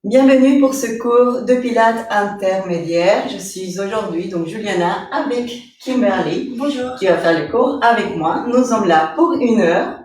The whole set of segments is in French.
Bienvenue pour ce cours de Pilates intermédiaire. Je suis aujourd'hui donc Juliana avec Kimberly. Bonjour. Qui va faire le cours avec moi. Nous sommes là pour 1 heure.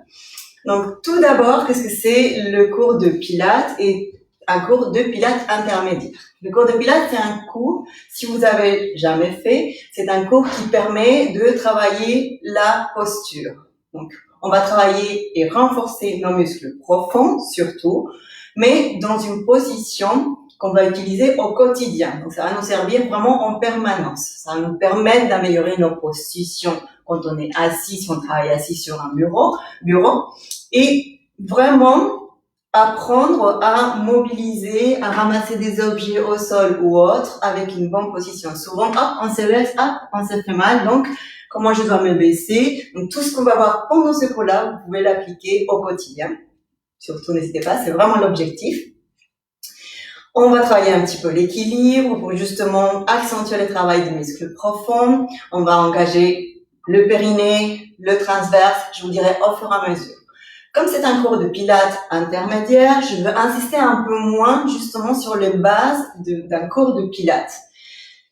Donc tout d'abord, qu'est-ce que c'est le cours de Pilates et un cours de Pilates intermédiaire? Le cours de Pilates, c'est un cours, si vous avez jamais fait, c'est un cours qui permet de travailler la posture. Donc on va travailler et renforcer nos muscles profonds surtout, mais dans une position qu'on va utiliser au quotidien. Donc, ça va nous servir vraiment en permanence. Ça va nous permettre d'améliorer nos positions quand on est assis, si on travaille assis sur un bureau, et vraiment apprendre à mobiliser, à ramasser des objets au sol ou autre avec une bonne position. Souvent, hop, on se laisse, hop, on se fait mal. Donc, comment je dois me baisser? Donc, tout ce qu'on va voir pendant ce cours-là, vous pouvez l'appliquer au quotidien. Surtout, n'hésitez pas, c'est vraiment l'objectif. On va travailler un petit peu l'équilibre pour justement accentuer le travail des muscles profonds. On va engager le périnée, le transverse, je vous dirai au fur et à mesure. Comme c'est un cours de Pilates intermédiaire, je veux insister un peu moins justement sur les bases d'un cours de Pilates.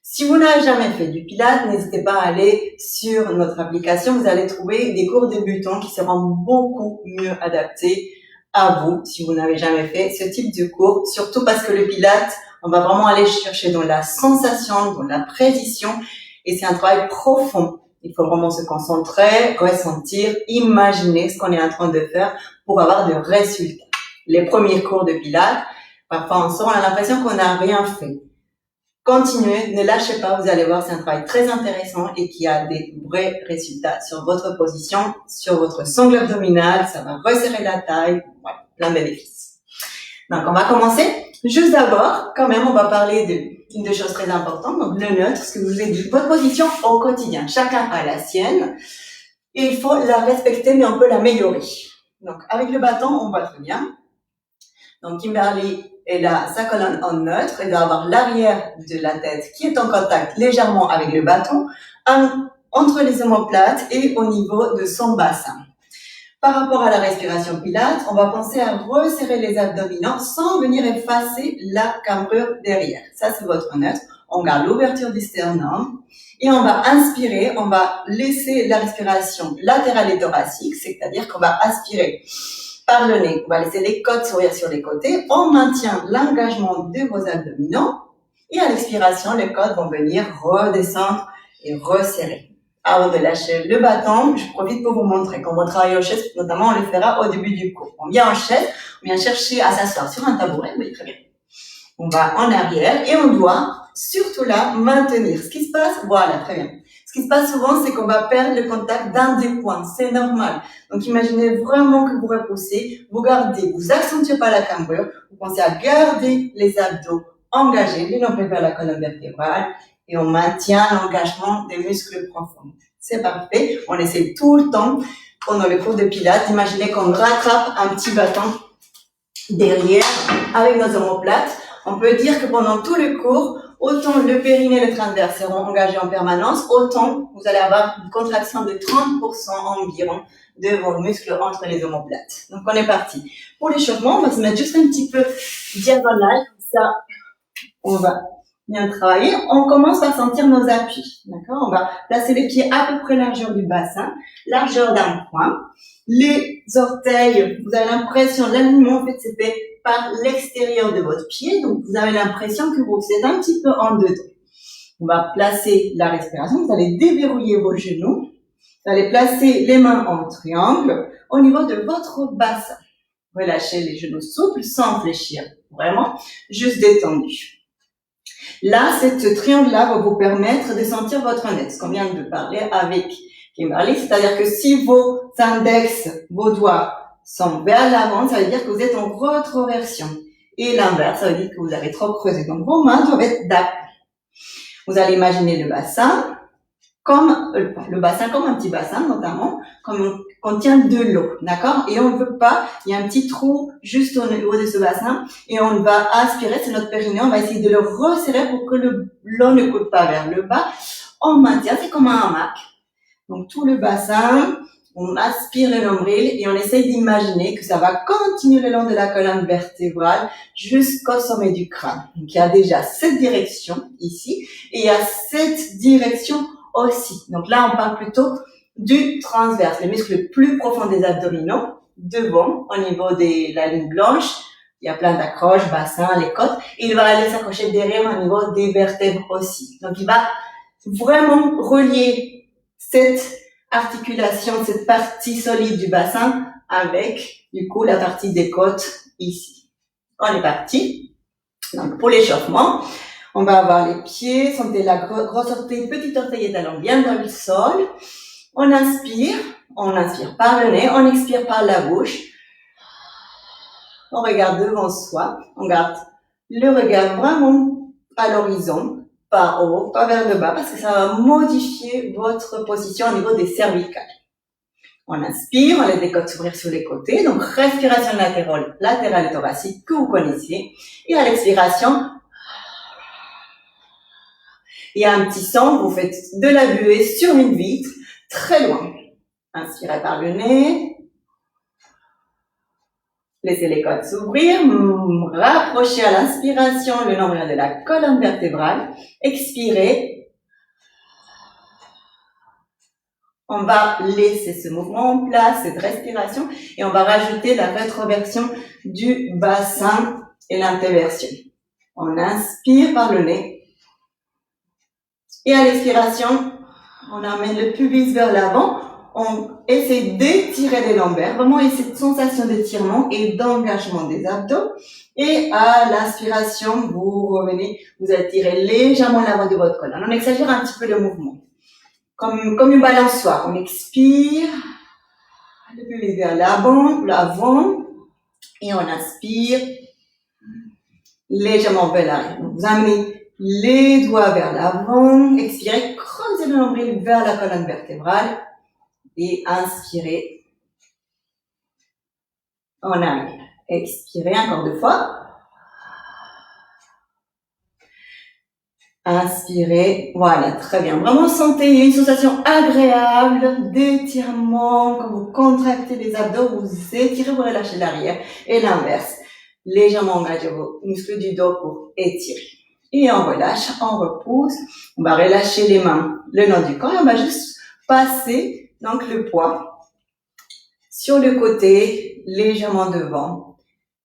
Si vous n'avez jamais fait du Pilates, n'hésitez pas à aller sur notre application. Vous allez trouver des cours débutants qui seront beaucoup mieux adaptés à vous, si vous n'avez jamais fait ce type de cours, surtout parce que le Pilates, on va vraiment aller chercher dans la sensation, dans la précision, et c'est un travail profond. Il faut vraiment se concentrer, ressentir, imaginer ce qu'on est en train de faire pour avoir des résultats. Les premiers cours de Pilates, parfois on a l'impression qu'on n'a rien fait. Continuez, ne lâchez pas, vous allez voir, c'est un travail très intéressant et qui a des vrais résultats sur votre position, sur votre sangle abdominale, ça va resserrer la taille, ouais, plein de bénéfices. Donc, on va commencer. Juste d'abord, quand même, on va parler d'une des choses très importantes, donc le neutre, ce que je vous ai dit, votre position au quotidien. Chacun a la sienne et il faut la respecter, mais on peut l'améliorer. Donc, avec le bâton, on voit très bien. Donc, Kimberly, elle a sa colonne en neutre, elle doit avoir l'arrière de la tête qui est en contact légèrement avec le bâton, entre les omoplates et au niveau de son bassin. Par rapport à la respiration Pilates, on va penser à resserrer les abdominaux sans venir effacer la cambrure derrière. Ça, c'est votre neutre. On garde l'ouverture du sternum et on va inspirer, on va laisser la respiration latérale et thoracique, c'est-à-dire qu'on va aspirer par le nez, on va laisser les côtes s'ouvrir sur les côtés, on maintient l'engagement de vos abdominaux et à l'expiration, les côtes vont venir redescendre et resserrer. Avant de lâcher le bâton, je profite pour vous montrer qu'on va travailler aux chaises, notamment on le fera au début du cours. On vient en chaise, on vient chercher à s'asseoir sur un tabouret, oui très bien. On va en arrière et on doit surtout là maintenir. Ce qui se passe, voilà très bien. Ce qui se passe souvent, c'est qu'on va perdre le contact d'un des points. C'est normal. Donc, imaginez vraiment que vous repoussez, vous gardez, vous accentuez pas la cambrure, vous pensez à garder les abdos engagés, les nombrils vers la colonne vertébrale, et on maintient l'engagement des muscles profonds. C'est parfait. On essaie tout le temps, pendant le cours de Pilates, d'imaginer qu'on rattrape un petit bâton derrière avec nos omoplates. On peut dire que pendant tout le cours, autant le périnée et le transverse seront engagés en permanence, autant vous allez avoir une contraction de 30% environ de vos muscles entre les omoplates. Donc, on est parti. Pour l'échauffement, on va se mettre juste un petit peu diagonal, comme ça, on va bien travailler. On commence par sentir nos appuis, d'accord? On va placer les pieds à peu près largeur du bassin, largeur d'un point. Les orteils, vous avez l'impression, l'alignement, en fait, c'est fait par l'extérieur de votre pied, donc vous avez l'impression que vous êtes un petit peu en dedans. On va placer la respiration, vous allez déverrouiller vos genoux, vous allez placer les mains en triangle au niveau de votre bassin. Relâchez les genoux souples sans fléchir, vraiment, juste détendu. Là, cette triangle-là va vous permettre de sentir votre index, qu'on vient de parler avec Kimberly, c'est-à-dire que si vos index, vos doigts sont vers l'avant, ça veut dire que vous êtes en rétroversion. Et l'inverse, ça veut dire que vous avez trop creusé. Donc, vos mains doivent être d'appui. Vous allez imaginer le bassin comme un petit bassin, notamment, comme on contient de l'eau, d'accord? Et on ne veut pas, il y a un petit trou juste au niveau de ce bassin, et on va aspirer, c'est notre périnée, on va essayer de le resserrer pour que l'eau ne coule pas vers le bas. On maintient, c'est comme un hamac. Donc, tout le bassin, On aspire le nombril et on essaye d'imaginer que ça va continuer le long de la colonne vertébrale jusqu'au sommet du crâne. Donc, il y a déjà cette direction ici et il y a cette direction aussi. Donc là, on parle plutôt du transverse, le muscle le plus profond des abdominaux, devant, au niveau de la ligne blanche. Il y a plein d'accroches, bassin, les côtes. Et il va aller s'accrocher derrière au niveau des vertèbres aussi. Donc, il va vraiment relier cette articulation, cette partie solide du bassin avec, du coup, la partie des côtes ici. On est parti. Donc, pour l'échauffement, on va avoir les pieds, sentez la grosse orteil, petit orteil et talon bien dans le sol. On inspire par le nez, on expire par la bouche. On regarde devant soi, on garde le regard vraiment à l'horizon, pas haut, pas vers le bas, parce que ça va modifier votre position au niveau des cervicales. On inspire, on laisse les côtes s'ouvrir sur les côtés, donc respiration latérale et thoracique que vous connaissez. Et à l'expiration, il y a un petit son, vous faites de la buée sur une vitre, très loin. Inspirez par le nez. Laissez les côtes s'ouvrir, rapprochez à l'inspiration le nombril de la colonne vertébrale. Expirez. On va laisser ce mouvement en place, cette respiration, et on va rajouter la rétroversion du bassin et l'interversion. On inspire par le nez. Et à l'expiration, on amène le pubis vers l'avant. On essaie d'étirer les lombaires, vraiment cette sensation d'étirement et d'engagement des abdos. Et à l'inspiration, vous revenez, vous étirez légèrement l'avant de votre colonne. On exagère un petit peu le mouvement. Comme une balançoire. On expire, le pubis vers l'avant, et on inspire légèrement vers l'arrière. Donc, vous amenez les doigts vers l'avant, expirez, creusez le nombril vers la colonne vertébrale, et inspirez en arrière. Expirez encore 2 fois. Inspirez, voilà, très bien. Vraiment sentez une sensation agréable d'étirement. Quand vous contractez les abdos, vous étirez, vous relâchez l'arrière. Et l'inverse, légèrement engagez vos muscles du dos pour étirer. Et on relâche, on repousse. On va relâcher les mains le long du corps. On va juste passer donc le poids sur le côté, légèrement devant,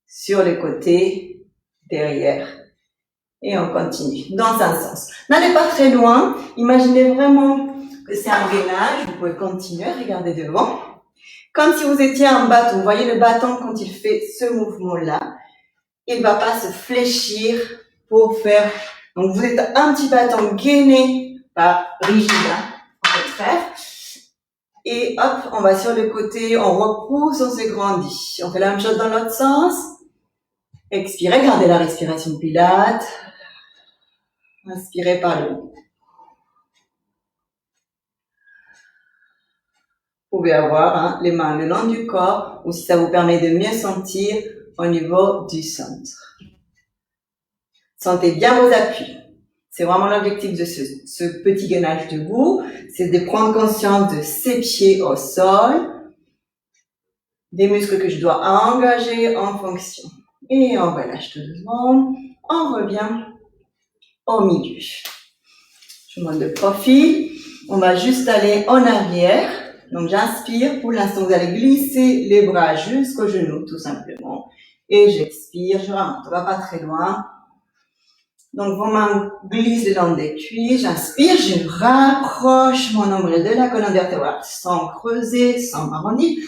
sur le côté, derrière. Et on continue dans un sens. N'allez pas très loin. Imaginez vraiment que c'est un gainage. Vous pouvez continuer, regardez devant. Comme si vous étiez un bâton. Vous voyez le bâton quand il fait ce mouvement-là. Il ne va pas se fléchir pour faire... Donc vous êtes un petit bâton gainé, pas rigide, au contraire. Et hop, on va sur le côté, on repousse, on se grandit. On fait la même chose dans l'autre sens. Expirez, gardez la respiration Pilates. Inspirez par le haut. Vous pouvez avoir les mains le long du corps, ou si ça vous permet de mieux sentir au niveau du centre. Sentez bien vos appuis. C'est vraiment l'objectif de ce petit gainage debout, c'est de prendre conscience de ses pieds au sol, des muscles que je dois engager en fonction. Et on relâche tout doucement, on revient au milieu. Je monte de profil, on va juste aller en arrière. Donc j'inspire, pour l'instant vous allez glisser les bras jusqu'aux genoux tout simplement. Et j'expire, je remonte, on va pas très loin. Donc vos mains glissent le long des cuisses, j'inspire, je rapproche mon nombril de la colonne vertébrale sans creuser, sans m'arrondir.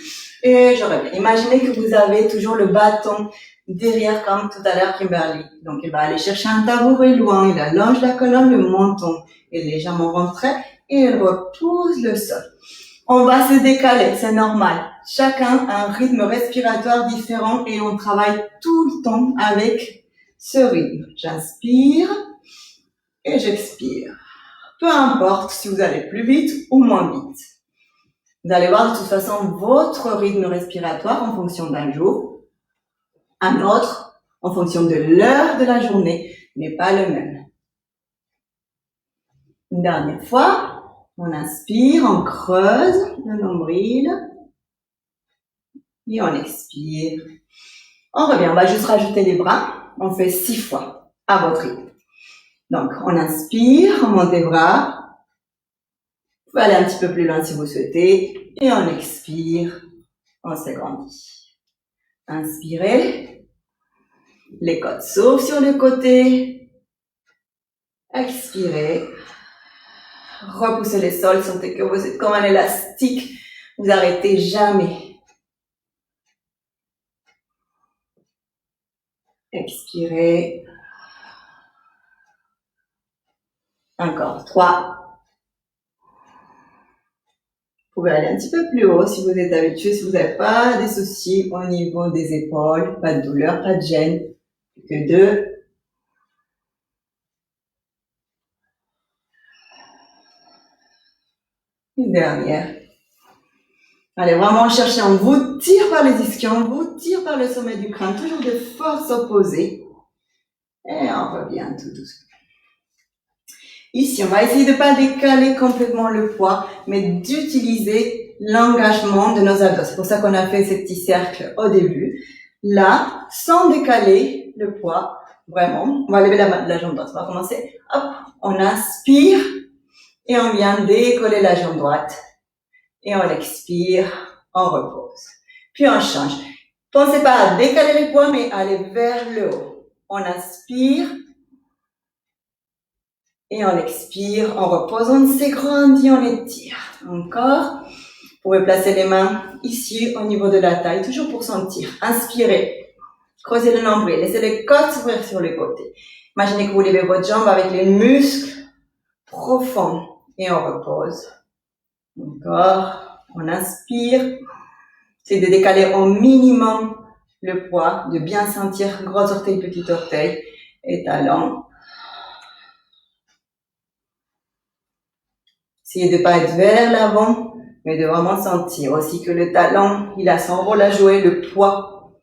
Et je reviens. Imaginez que vous avez toujours le bâton derrière comme tout à l'heure Kimberly. Donc il va aller chercher un tabouret loin, il allonge la colonne, le menton est légèrement rentré et il repousse le sol. On va se décaler, c'est normal. Chacun a un rythme respiratoire différent et on travaille tout le temps avec ce rythme. J'inspire et j'expire. Peu importe si vous allez plus vite ou moins vite. Vous allez voir de toute façon votre rythme respiratoire en fonction d'un jour, un autre en fonction de l'heure de la journée n'est pas le même. Une dernière fois, on inspire, on creuse le nombril. Et on expire. On revient, on va juste rajouter les bras. On fait 6 fois à votre rythme. Donc, on inspire, on monte les bras. Vous pouvez aller un petit peu plus loin si vous souhaitez. Et on expire, on s'agrandit. Inspirez. Les côtes s'ouvrent sur le côté. Expirez. Repoussez les sols, sentez que vous êtes comme un élastique. Vous n'arrêtez jamais. Expirez. Encore 3. Vous pouvez aller un petit peu plus haut si vous êtes habitué, si vous n'avez pas des soucis au niveau des épaules, pas de douleur, pas de gêne. Que 2. Une dernière. Allez, vraiment chercher, on vous tire par les ischions, on vous tire par le sommet du crâne, toujours de forces opposées. Et on revient tout doucement. Ici, on va essayer de ne pas décaler complètement le poids, mais d'utiliser l'engagement de nos abdos. C'est pour ça qu'on a fait ces petits cercles au début. Là, sans décaler le poids, vraiment, on va lever la jambe droite. On va commencer, hop, on inspire et on vient décoller la jambe droite. Et on expire, on repose. Puis on change. Pensez pas à décaler les poids, mais aller vers le haut. On inspire. Et on expire, on repose, on s'agrandit, on étire. Encore. Vous pouvez placer les mains ici, au niveau de la taille, toujours pour sentir. Inspirez. Creusez le nombril. Laissez les côtes s'ouvrir sur les côtés. Imaginez que vous levez votre jambe avec les muscles profonds. Et on repose. Encore. On inspire. C'est de décaler au minimum le poids, de bien sentir gros orteil, petit orteil et talon. Essayez de ne pas être vers l'avant, mais de vraiment sentir aussi que le talon, il a son rôle à jouer, le poids.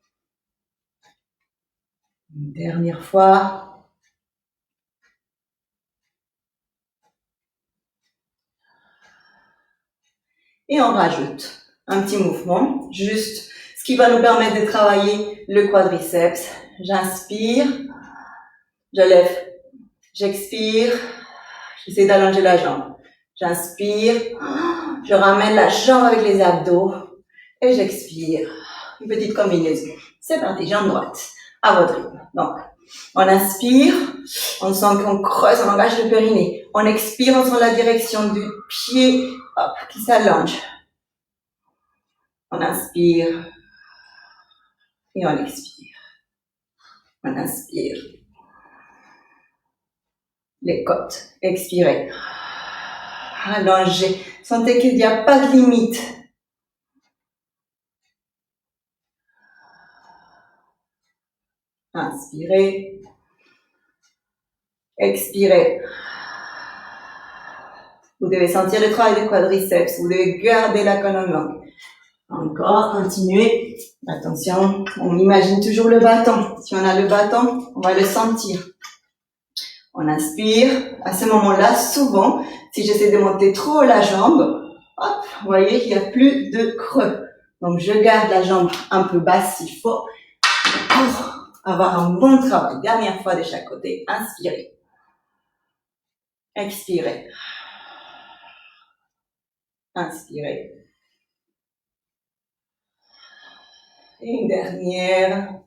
Une dernière fois. Et on rajoute un petit mouvement, juste ce qui va nous permettre de travailler le quadriceps. J'inspire, je lève, j'expire, j'essaie d'allonger la jambe. J'inspire, je ramène la jambe avec les abdos et j'expire. Une petite combinaison. C'est parti, jambe droite, à votre rythme. Donc, on inspire, on sent qu'on creuse, on engage le périnée. On expire, on sent la direction du pied, hop, qui s'allonge. On inspire et on expire. On inspire. Les côtes, expirez. Allongez. Sentez qu'il n'y a pas de limite. Inspirez. Expirez. Vous devez sentir le travail du quadriceps. Vous devez garder la colonne longue. Encore, continuez. Attention, on imagine toujours le bâton. Si on a le bâton, on va le sentir. On inspire. À ce moment-là, souvent, si j'essaie de monter trop la jambe, hop, vous voyez qu'il n'y a plus de creux. Donc, je garde la jambe un peu basse s'il faut pour avoir un bon travail. Dernière fois de chaque côté. Inspirez. Expirez. Inspirez. Et une dernière.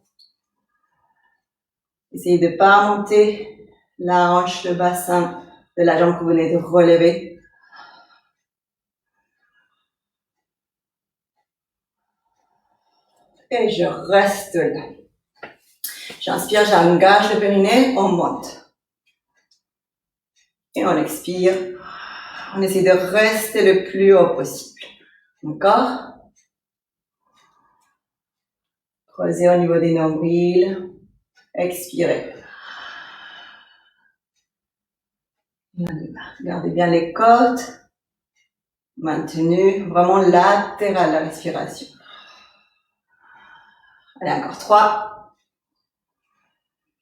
Essayez de ne pas monter la hanche, le bassin de la jambe que vous venez de relever. Et je reste là. J'inspire, j'engage le périnée, on monte. Et on expire. On essaie de rester le plus haut possible. Encore. Creusez au niveau des nombrils. Expirez. Gardez bien les côtes. Maintenu. Vraiment latéral la respiration. Allez, encore 3.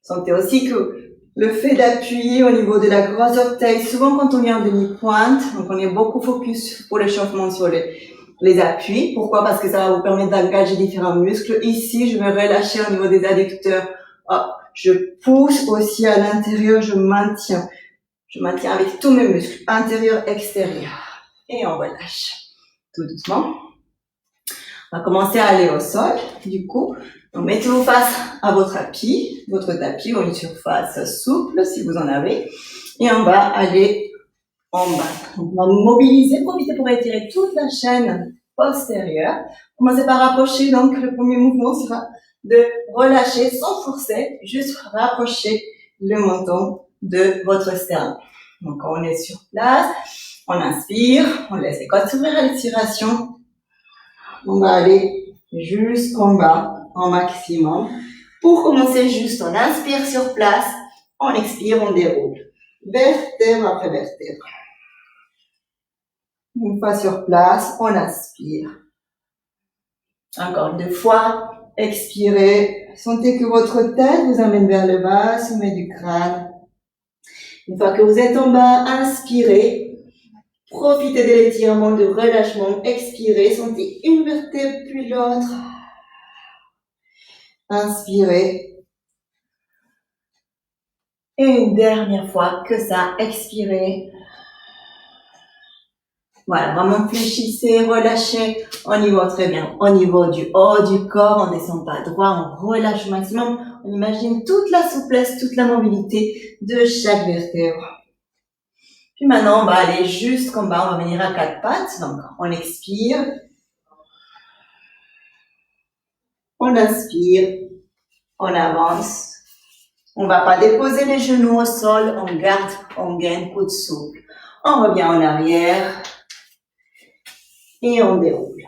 Sentez aussi que le fait d'appuyer au niveau de la grosse orteil, souvent quand on est en demi-pointe, donc on est beaucoup focus pour l'échauffement sur les les appuis. Pourquoi? Parce que ça va vous permettre d'engager différents muscles. Ici, je vais relâcher au niveau des adducteurs. Hop, je pousse aussi à l'intérieur, je maintiens. Je maintiens avec tous mes muscles, intérieur, extérieur. Et on relâche. Tout doucement. On va commencer à aller au sol, du coup. Donc, mettez-vous face à votre tapis ou une surface souple, si vous en avez. Et on va aller en bas. Donc, on va mobiliser, profitez pour étirer toute la chaîne postérieure. Commencez par rapprocher, donc le premier mouvement sera de relâcher sans forcer, juste rapprocher le menton de votre sternum. Donc, on est sur place, on inspire, on laisse les côtes s'ouvrir à l'expiration. On va aller jusqu'en bas, en maximum. Pour commencer juste, on inspire sur place, on expire, on déroule. Vertèbre après vertèbre. Une fois sur place, on inspire. Encore 2 fois, expirez. Sentez que votre tête vous amène vers le bas, sommet du crâne. Une fois que vous êtes en bas, inspirez. Profitez de l'étirement, de relâchement. Expirez, sentez une vertèbre puis l'autre. Inspirez. Et une dernière fois que ça, expirez. Voilà, vraiment fléchissez, relâchez au niveau très bien, au niveau du haut du corps, on descend pas droit, on relâche au maximum, on imagine toute la souplesse, toute la mobilité de chaque vertèbre. Puis maintenant, on va aller jusqu'en bas, on va venir à 4 pattes, donc on expire, on inspire, on avance, on va pas déposer les genoux au sol, on garde, on gaine coude souple, on revient en arrière, et on déroule.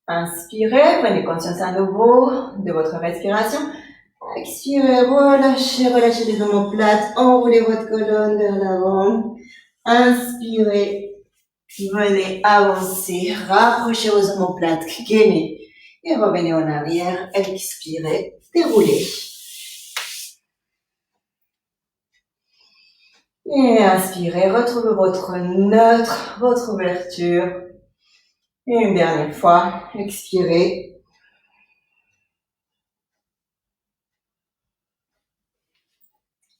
Inspirez, prenez conscience à nouveau de votre respiration. Expirez, relâchez, relâchez les omoplates, enroulez votre colonne vers l'avant. Inspirez, venez avancer, rapprochez vos omoplates, gainez et revenez en arrière. Expirez, déroulez. Et inspirez, retrouvez votre neutre, votre ouverture. Et une dernière fois, expirez.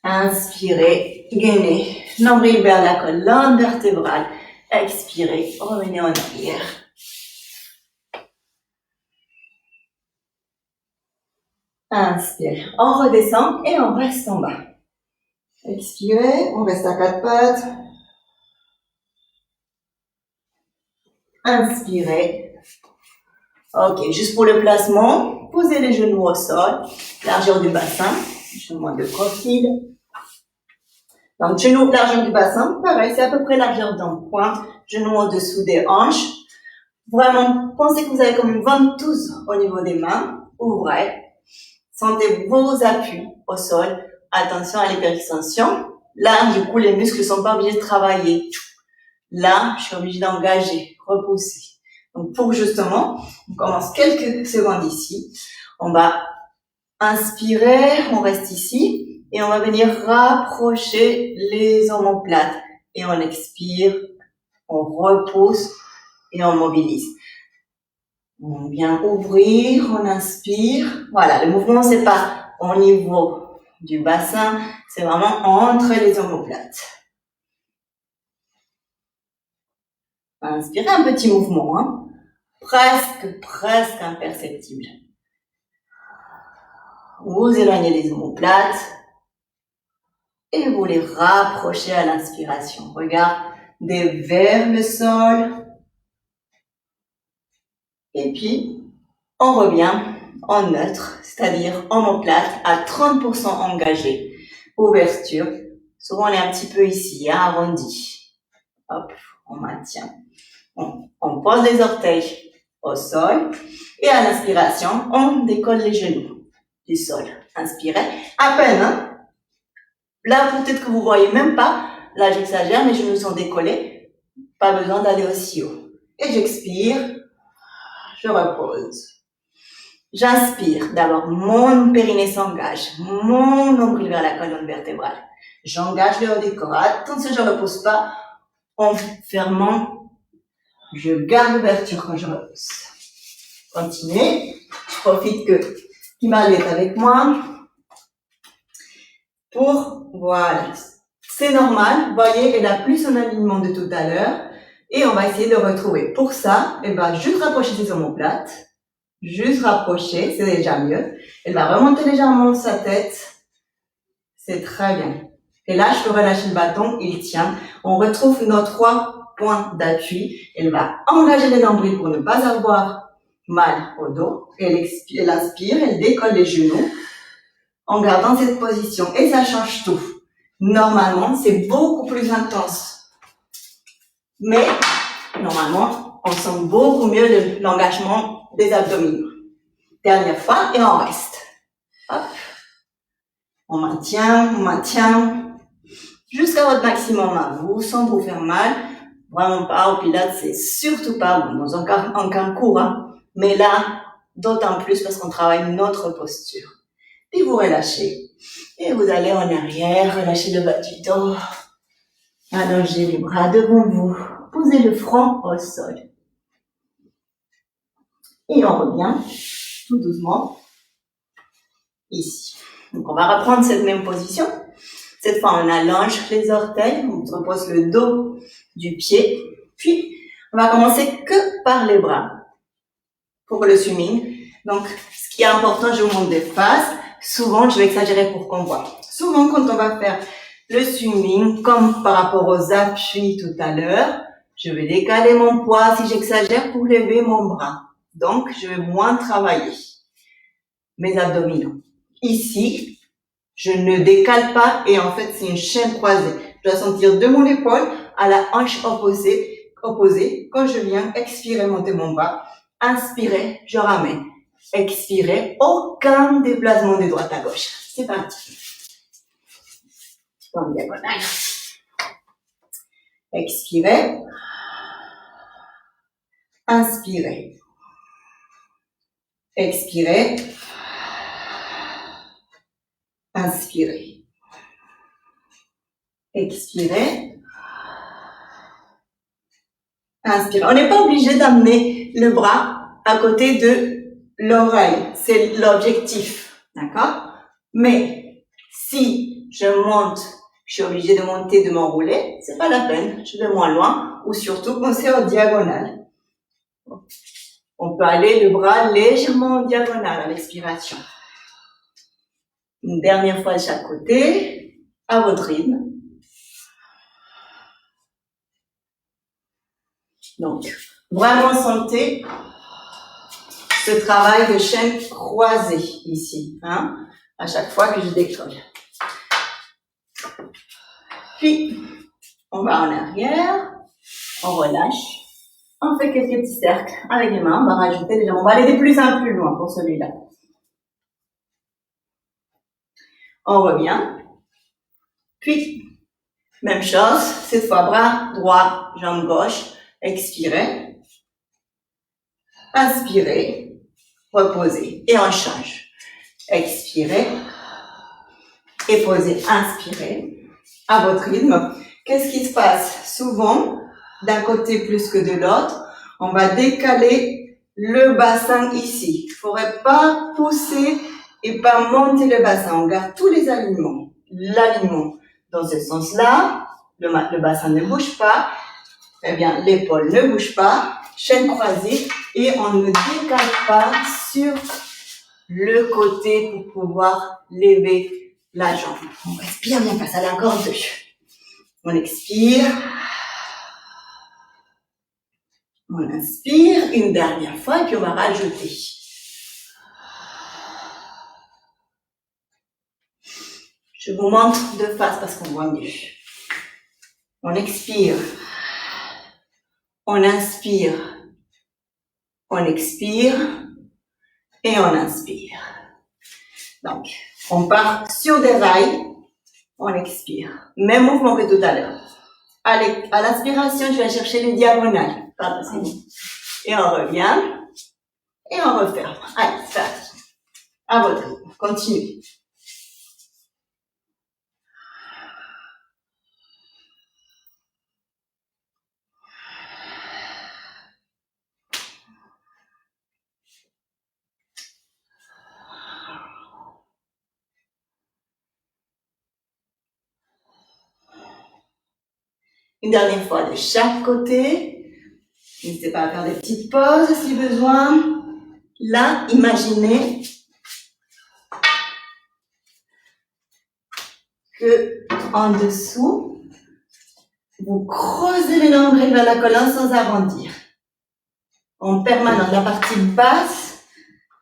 Inspirez, gainez, nombril vers la colonne vertébrale. Expirez, revenez en arrière. Inspirez, on redescend et on reste en bas. Expirez, on reste à 4 pattes. Inspirez. Ok, juste pour le placement, posez les genoux au sol, largeur du bassin, genoux de profil. Donc, genoux, largeur du bassin, pareil, c'est à peu près largeur d'un point, genoux au-dessous des hanches. Vraiment, pensez que vous avez comme une ventouse au niveau des mains, ouvrez. Sentez vos appuis au sol. Attention à l'hyperextension. Là, du coup, les muscles ne sont pas obligés de travailler. Là, je suis obligée d'engager, repousser. Donc, pour justement, on commence quelques secondes ici. On va inspirer, on reste ici. Et on va venir rapprocher les omoplates. Et on expire, on repousse et on mobilise. On vient ouvrir, on inspire. Voilà, le mouvement, c'est pas au niveau du bassin, c'est vraiment entre les omoplates. Inspirez, un petit mouvement, hein. Presque imperceptible. Vous éloignez les omoplates et vous les rapprochez à l'inspiration. Regardez vers le sol. Et puis, on revient en neutre, c'est-à-dire omoplate à 30% engagé. Ouverture. Souvent, on est un petit peu ici, hein, arrondi. Hop, on maintient. On pose les orteils au sol. Et à l'inspiration, on décolle les genoux du sol. Inspirez. À peine, hein. Là, peut-être que vous voyez même pas. Là, j'exagère, mes genoux sont décollés. Pas besoin d'aller aussi haut. Et j'expire. Je repose. J'inspire. D'abord, mon périnée s'engage. Mon nombril vers la colonne vertébrale. J'engage le haut du corps. Attention, je ne repose pas. En fermant, je garde l'ouverture quand je repousse. Continuez. Je profite que Kimberly est avec moi. Voilà. C'est normal. Vous voyez, elle a plus son alignement de tout à l'heure. Et on va essayer de retrouver. Pour ça, elle va juste rapprocher ses omoplates. Juste rapprocher, c'est déjà mieux. Elle va remonter légèrement sa tête. C'est très bien. Et là, je peux relâcher le bâton, il tient. On retrouve nos 3 points d'appui. Elle va engager les nombrils pour ne pas avoir mal au dos. Elle inspire, elle décolle les genoux en gardant cette position. Et ça change tout. Normalement, c'est beaucoup plus intense. Mais, normalement, on sent beaucoup mieux l'engagement des abdominaux. Dernière fois, et on reste. Hop. On maintient. Jusqu'à votre maximum à vous, sans vous faire mal. Vraiment pas, au pilates, c'est surtout pas bon, dans aucun cours, hein. Mais là, d'autant plus parce qu'on travaille notre posture. Puis vous relâchez. Et vous allez en arrière, relâchez le bas du dos. Allongez les bras devant vous. Posez le front au sol. Et on revient tout doucement ici. Donc on va reprendre cette même position. Cette fois, on allonge les orteils, on repose le dos du pied. Puis, on va commencer que par les bras pour le swimming. Donc, ce qui est important, je vous montre des faces. Souvent, je vais exagérer pour qu'on voit. Souvent, quand on va faire le swimming, comme par rapport aux appuis tout à l'heure, je vais décaler mon poids si j'exagère pour lever mon bras. Donc, je vais moins travailler mes abdominaux. Ici, je ne décale pas et en fait, c'est une chaîne croisée. Je dois sentir de mon épaule à la hanche opposée. Quand je viens expirer, monter mon bras. Inspirer, je ramène. Expirer, aucun déplacement de droite à gauche. C'est parti. En diagonale. Expirez. Inspirez. Expirez. Inspirez. Expirez. Inspirez. On n'est pas obligé d'amener le bras à côté de l'oreille. C'est l'objectif. D'accord? Mais si je monte, je suis obligée de monter, de m'enrouler, c'est pas la peine. Je vais moins loin ou surtout penser en diagonale. On peut aller le bras légèrement en diagonale à l'expiration. Une dernière fois de chaque côté, à votre rythme. Donc, vraiment sentez ce travail de chaîne croisée ici, hein, à chaque fois que je décolle. Puis, on va en arrière, on relâche, on fait quelques petits cercles avec les mains, on va rajouter déjà, on va aller de plus en plus loin pour celui-là. On revient, puis, même chose, cette fois bras droit, jambe gauche, expirez, inspirez, reposez et on change. Expirez et posez, inspirez à votre rythme. Qu'est-ce qui se passe? Souvent, d'un côté plus que de l'autre, on va décaler le bassin ici. Il ne faudrait pas pousser et pas monter le bassin. On garde tous les alignements. L'alignement dans ce sens-là, le bassin ne bouge pas. Eh bien, l'épaule ne bouge pas, chaîne croisée et on ne décale pas sur le côté pour pouvoir lever la jambe. On respire bien, passe à la corde 2. On expire. On inspire une dernière fois et puis on va rajouter. Je vous montre de face parce qu'on voit mieux. On expire. On inspire. On expire. Et on inspire. Donc, on part sur des rails. On expire. Même mouvement que tout à l'heure. Allez, à l'inspiration, je vais chercher les diagonales. Pardon, c'est bon. Et on revient. Et on referme. Allez, c'est parti. À votre rythme. Continuez. Une dernière fois de chaque côté. N'hésitez pas à faire des petites pauses si besoin. Là, imaginez que en dessous, vous creusez le nombril vers la colonne sans arrondir. En permanence, la partie basse,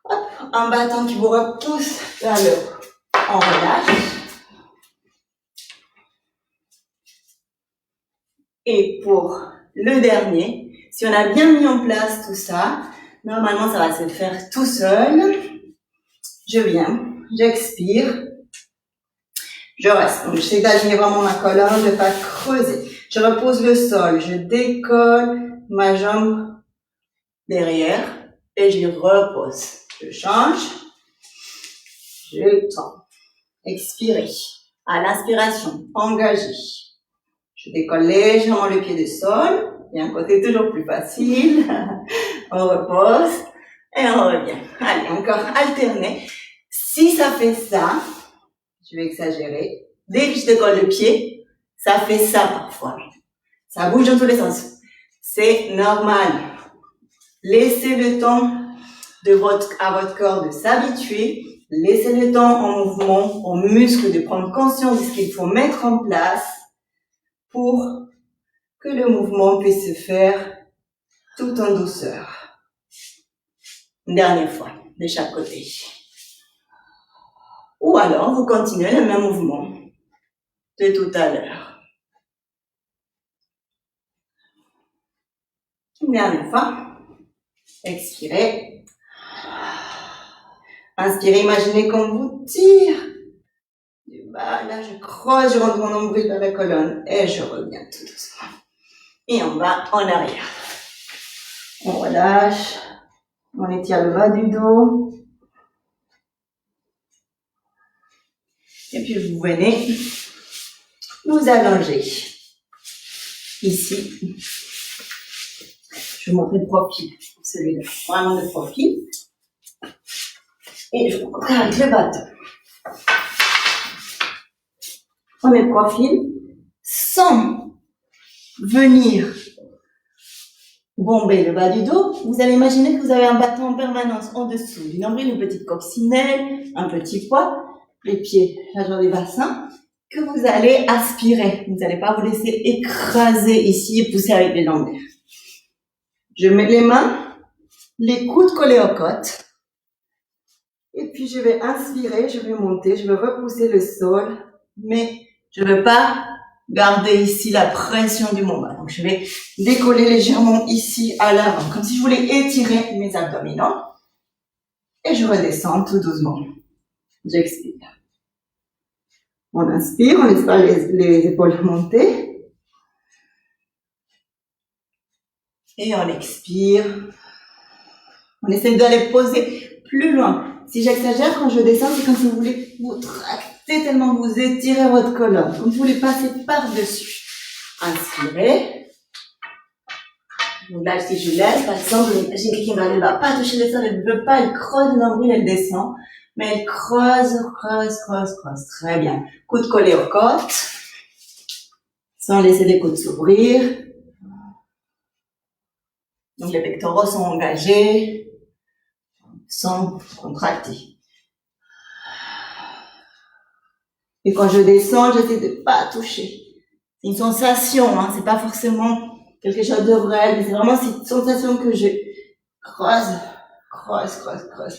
hop, un bâton qui vous repousse vers le haut. On relâche. Et pour le dernier, si on a bien mis en place tout ça, normalement ça va se faire tout seul. Je viens, j'expire, je reste. Donc j'essaie d'aligner vraiment ma colonne, de ne pas creuser. Je repose le sol, je décolle ma jambe derrière et j'y repose. Je change, je tends. Expirez. À l'inspiration, engagez. Je décolle légèrement le pied du sol. Il y a un côté toujours plus facile. On repose et on revient. Allez, encore alterner. Si ça fait ça, je vais exagérer. Dès que je décolle le pied, ça fait ça parfois. Ça bouge dans tous les sens. C'est normal. Laissez le temps à votre corps de s'habituer. Laissez le temps en mouvement, aux muscles de prendre conscience de ce qu'il faut mettre en place pour que le mouvement puisse se faire tout en douceur. Une dernière fois, de chaque côté. Ou alors, vous continuez le même mouvement de tout à l'heure. Une dernière fois. Expirez. Inspirez, imaginez qu'on vous tire du bas. Là, je creuse, je rentre mon nombril vers la colonne et je reviens tout doucement. Et on va en arrière. On relâche. On étire le bas du dos. Et puis vous venez vous allonger. Ici. Je vous montre le profil. Celui-là. Vraiment le profil. Et je vous montre avec le bâton. Prenez le profil sans venir bomber le bas du dos. Vous allez imaginer que vous avez un bâton en permanence en dessous du nombril, une petite coccinelle, un petit poids, les pieds, la jambe du bassin, que vous allez aspirer. Vous n'allez pas vous laisser écraser ici et pousser avec les lombaires. Je mets les mains, les coudes collés aux côtes. Et puis je vais inspirer, je vais monter, je vais repousser le sol, mais je ne veux pas garder ici la pression du moment. Donc je vais décoller légèrement ici à l'avant, comme si je voulais étirer mes abdominaux. Et je redescends tout doucement. J'expire. On inspire, on laisse pas les épaules monter. Et on expire. On essaie d'aller poser plus loin. Si j'exagère, quand je descends, c'est comme si vous voulez vous tracter tellement vous étirez votre colonne. Comme si vous voulez passer par-dessus. Inspirez. Donc là, si je laisse, par exemple, imaginez qu'il ne va pas toucher le sol, elle ne veut pas, elle creuse le nombril, elle descend. Mais elle creuse. Très bien. Coude collé aux côtes. Sans laisser les coudes s'ouvrir. Donc les pectoraux sont engagés. Sans contracter. Et quand je descends, j'essaie de pas toucher. C'est une sensation, hein, c'est pas forcément quelque chose de réel, mais c'est vraiment cette sensation que je creuse.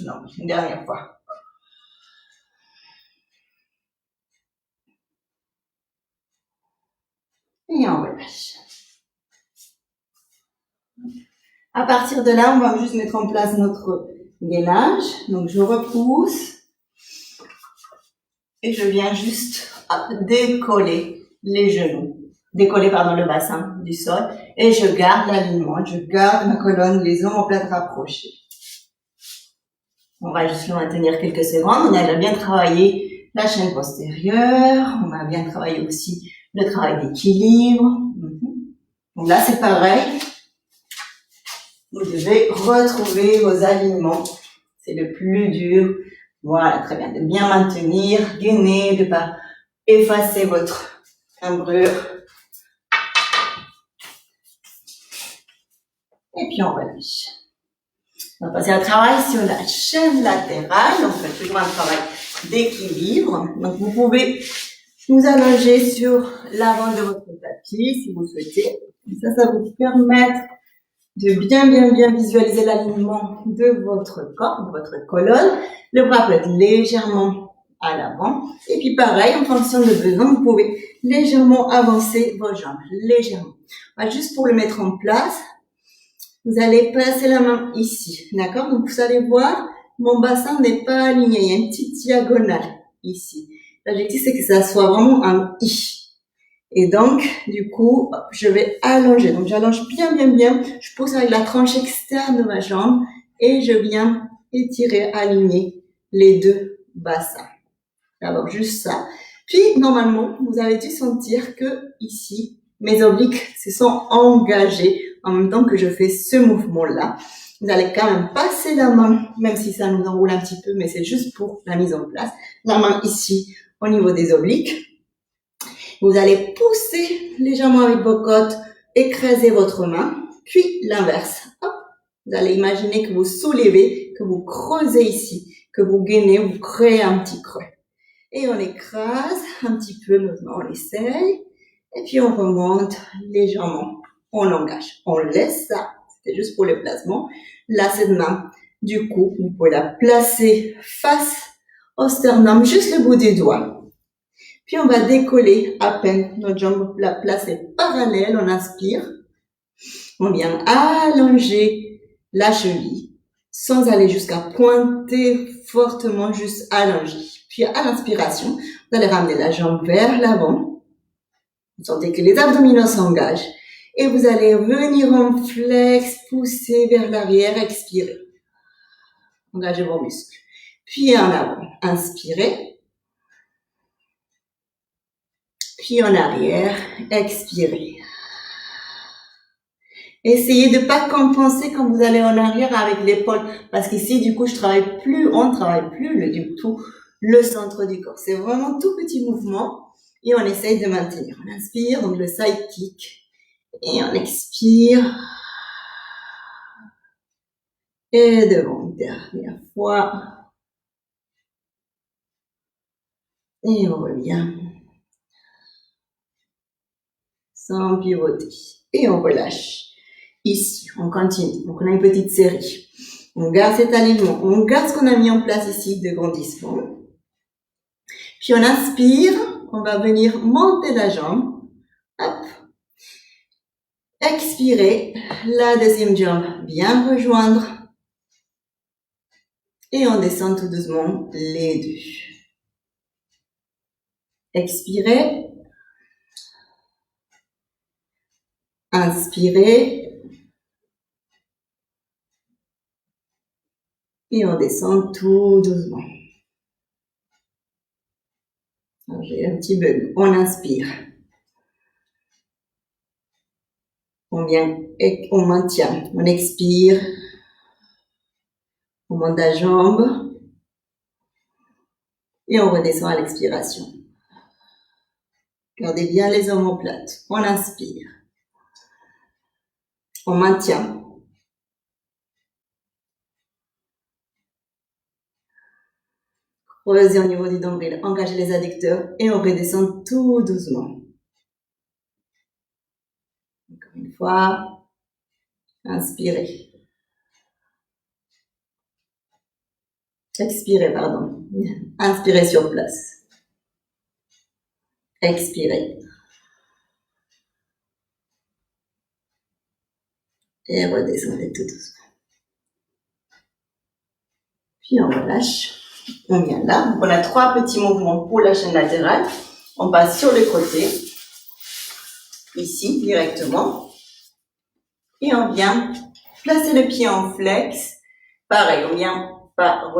Non, une dernière fois. Et on relâche. À partir de là, on va juste mettre en place notre gainage. Donc je repousse. Et je viens juste décoller les genoux. Décoller, le bassin du sol. Et je garde l'alignement. Je garde ma colonne, les omoplates rapprochées. On va juste le maintenir quelques secondes. On a déjà bien travaillé la chaîne postérieure. On a bien travaillé aussi le travail d'équilibre. Donc là, c'est pareil. Vous devez retrouver vos alignements. C'est le plus dur. Voilà, très bien. De bien maintenir, gainer, de ne pas effacer votre cambrure. Et puis on relâche. On va passer un travail sur la chaîne latérale. On fait toujours un travail d'équilibre. Donc vous pouvez vous allonger sur l'avant de votre tapis si vous souhaitez. Et ça vous permettre de bien visualiser l'alignement de votre corps, de votre colonne. Le bras peut être légèrement à l'avant. Et puis pareil, en fonction de besoin, vous pouvez légèrement avancer vos jambes, légèrement. Juste pour le mettre en place, vous allez placer la main ici, d'accord? Donc vous allez voir, mon bassin n'est pas aligné, il y a une petite diagonale ici. L'objectif, c'est que ça soit vraiment un I. Et donc, du coup, je vais allonger. Donc, j'allonge bien. Je pousse avec la tranche externe de ma jambe et je viens étirer, aligner les deux bassins. D'abord, juste ça. Puis, normalement, vous avez dû sentir que ici, mes obliques se sont engagés en même temps que je fais ce mouvement-là. Vous allez quand même passer la main, même si ça nous enroule un petit peu, mais c'est juste pour la mise en place. La main ici, au niveau des obliques. Vous allez pousser légèrement avec vos côtes, écraser votre main, puis l'inverse. Hop. Vous allez imaginer que vous soulevez, que vous creusez ici, que vous gainez, vous créez un petit creux. Et on écrase un petit peu, on essaye, et puis on remonte légèrement, on engage. On laisse ça, c'était juste pour le placement. Là, cette main, du coup, vous pouvez la placer face au sternum, juste le bout des doigts. Puis on va décoller à peine notre jambe, la place est parallèle, on inspire. On vient allonger la cheville sans aller jusqu'à pointer fortement, juste allonger. Puis à l'inspiration, vous allez ramener la jambe vers l'avant. Vous sentez que les abdominaux s'engagent. Et vous allez venir en flex, pousser vers l'arrière, expirer. Engagez vos muscles. Puis en avant, inspirez. Puis en arrière, expirez. Essayez de pas compenser quand vous allez en arrière avec l'épaule, parce qu'ici, du coup, on travaille plus du tout le centre du corps. C'est vraiment tout petit mouvement et on essaye de maintenir. On inspire, donc le side kick, et on expire. Et devant, une dernière fois. Et on revient. Sans pivoter. Et on relâche. Ici, on continue. Donc, on a une petite série. On garde cet alignement. On garde ce qu'on a mis en place ici de grandissement. Puis, on inspire. On va venir monter la jambe. Hop. Expirer. La deuxième jambe bien rejoindre. Et on descend tout doucement les deux. Expirez. Inspirez. Et on descend tout doucement. J'ai un petit bug. On inspire. On vient et on maintient. On expire. On monte la jambe. Et on redescend à l'expiration. Gardez bien les omoplates. On inspire. On maintient. Creusez au niveau du nombril. Engagez les adducteurs et on redescend tout doucement. Encore une fois. Inspirez. Expirez, pardon. Inspirez sur place. Expirez. Et redescendez tout doucement. Puis on relâche. On vient là. Donc on a 3 petits mouvements pour la chaîne latérale. On passe sur le côté. Ici, directement. Et on vient placer le pied en flex. Pareil, on vient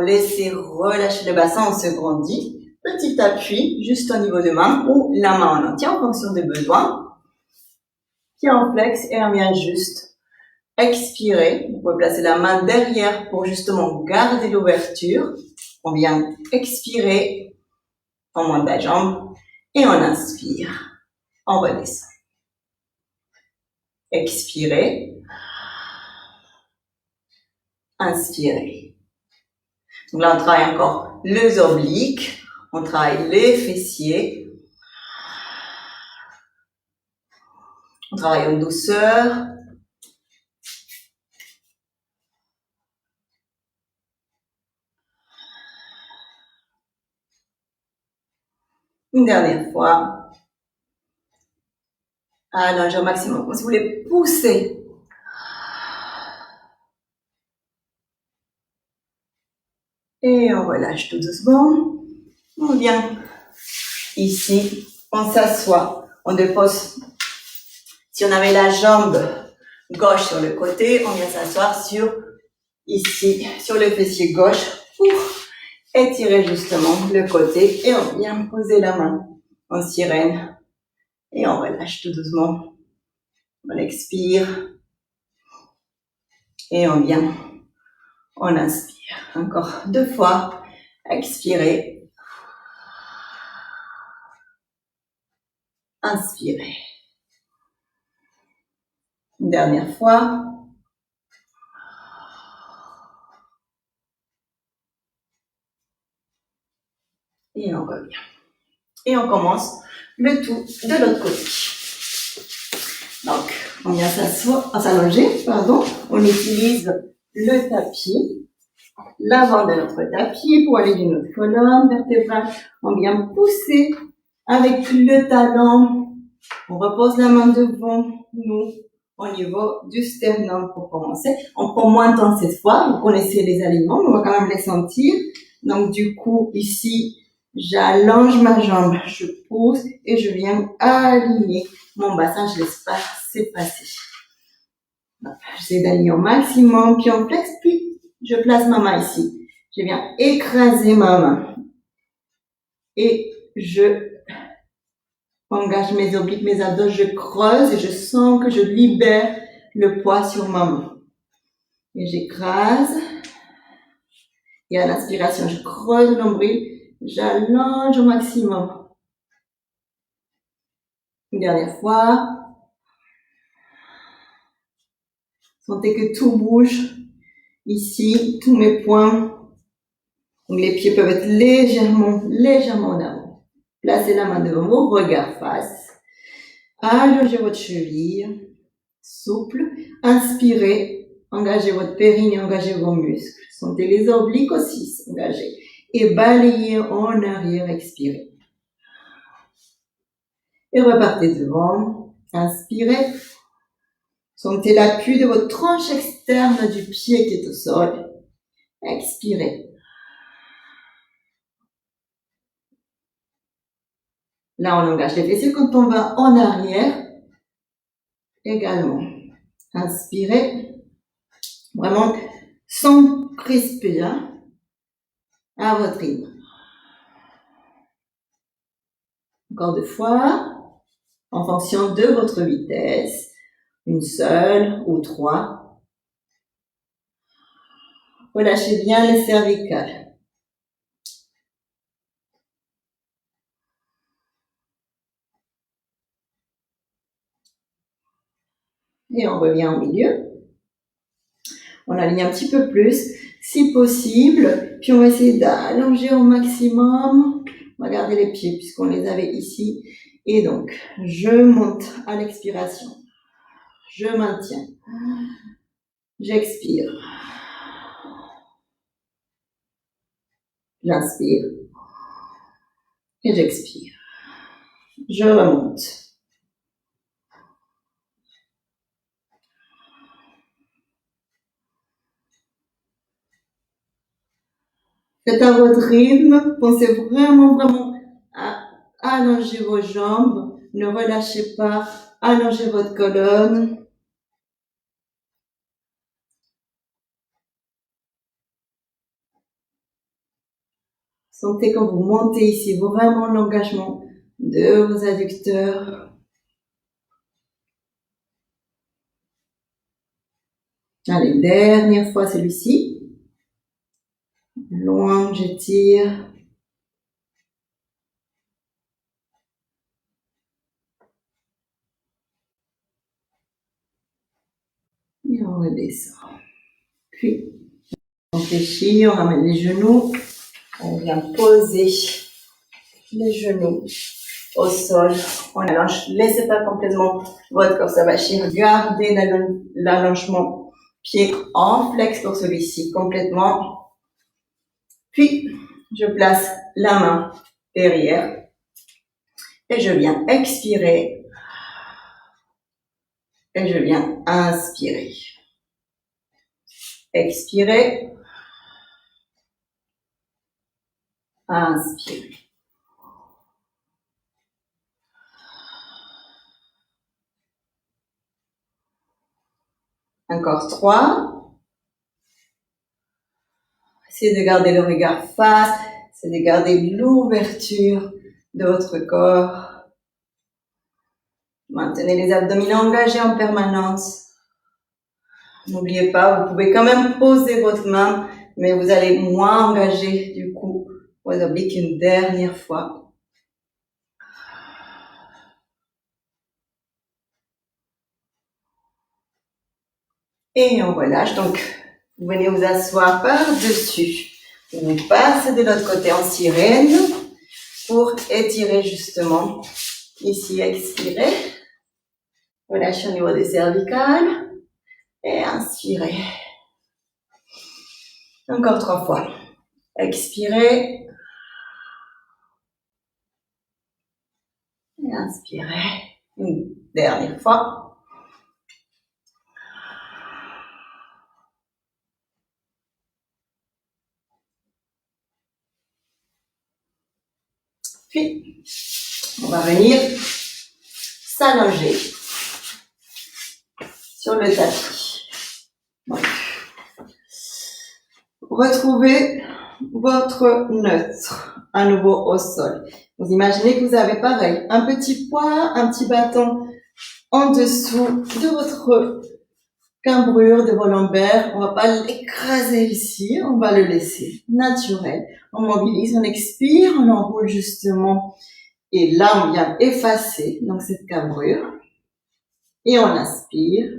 laisser relâcher le bassin, on se grandit. Petit appui, juste au niveau de main ou la main en entier en fonction des besoins. Pied en flex et on vient juste expirer. Vous pouvez placer la main derrière pour justement garder l'ouverture. On vient expirer, on monte la jambe et on inspire. On redescend. Expirez. inspirez. Donc là, on travaille encore les obliques, on travaille les fessiers. On travaille en douceur. Une dernière fois. Allongez au maximum. Si vous voulez pousser. Et on relâche tout doucement. On vient ici. On s'assoit. On dépose. Si on avait la jambe gauche sur le côté, on vient s'asseoir ici, sur le fessier gauche pour étirer justement le côté. Et on vient poser la main en sirène. Et on relâche tout doucement. On expire. Et on vient. On inspire. Encore 2 fois. Expirez. Inspirez. Une dernière fois. Et on revient. Et on commence le tout de l'autre côté. Donc, on vient s'allonger, pardon. On utilise le tapis, l'avant de notre tapis pour aller d'une autre colonne vertébrale. On vient pousser avec le talon. On repose la main devant nous au niveau du sternum pour commencer. On prend moins de temps cette fois. Vous connaissez les alignements, mais on va quand même les sentir. Donc, du coup, ici, j'allonge ma jambe, je pousse et je viens aligner mon bassin. Je laisse pas s'effacer. J'essaie d'aligner au maximum, puis on flex, puis je place ma main ici. Je viens écraser ma main. Et je engage mes obliques, mes abdos, je creuse et je sens que je libère le poids sur ma main. Et j'écrase. Et à l'inspiration, je creuse le nombril, j'allonge au maximum. Une dernière fois. Sentez que tout bouge. Ici, tous mes poings. Donc les pieds peuvent être légèrement en avant. Placez la main devant vous, regard face. Allongez votre cheville. Souple. Inspirez. Engagez votre périnée, engagez vos muscles. Sentez les obliques aussi s'engager. Et balayez en arrière, expirez. Et repartez devant. Inspirez. Sentez l'appui de votre tranche externe du pied qui est au sol. Expirez. Là, on engage les fessiers quand on va en arrière. Également. Inspirez. Vraiment sans crisper, hein, à votre rythme. Encore 2 fois, en fonction de votre vitesse. Une seule ou 3. Relâchez bien les cervicales. Et on revient au milieu. On aligne un petit peu plus, si possible. Puis on va essayer d'allonger au maximum. On va garder les pieds puisqu'on les avait ici. Et donc, je monte à l'expiration. Je maintiens. J'expire. J'inspire. Et j'expire. Je remonte. Faites à votre rythme. Pensez vraiment à allonger vos jambes. Ne relâchez pas. Allongez votre colonne. Sentez quand vous montez ici vraiment l'engagement de vos adducteurs. Allez, dernière fois celui-ci. Loin, j'étire. Et on redescend. Puis, On fléchit, on ramène les genoux. On vient poser les genoux au sol. On allonge. Laissez pas complètement votre corps s'abâchir. Gardez l'allongement. Pied en flex pour celui-ci complètement. Puis, je place la main derrière. Et je viens expirer. Et je viens inspirer. Expirer. Inspirer. Encore 3. Essayez de garder le regard face. Essayez de garder l'ouverture de votre corps. Maintenez les abdominaux engagés en permanence. N'oubliez pas, vous pouvez quand même poser votre main, mais vous allez moins engager du coup vos obliques une dernière fois. Et on relâche. Donc, vous venez vous asseoir par-dessus. Vous passez de l'autre côté en sirène pour étirer justement. Ici, expirez. Relâchez au niveau des cervicales. Et inspirez. Encore 3 fois. Expirez. Et inspirez. Une dernière fois. Puis, on va venir s'allonger sur le tapis. Donc, retrouvez votre neutre à nouveau au sol. Vous imaginez que vous avez pareil, un petit poids, un petit bâton en dessous de votre cambrure, de vos lombaires. On va pas l'écraser ici, on va le laisser naturel. On mobilise, on expire, on enroule justement. Et là, on vient effacer donc cette cambrure. Et on inspire.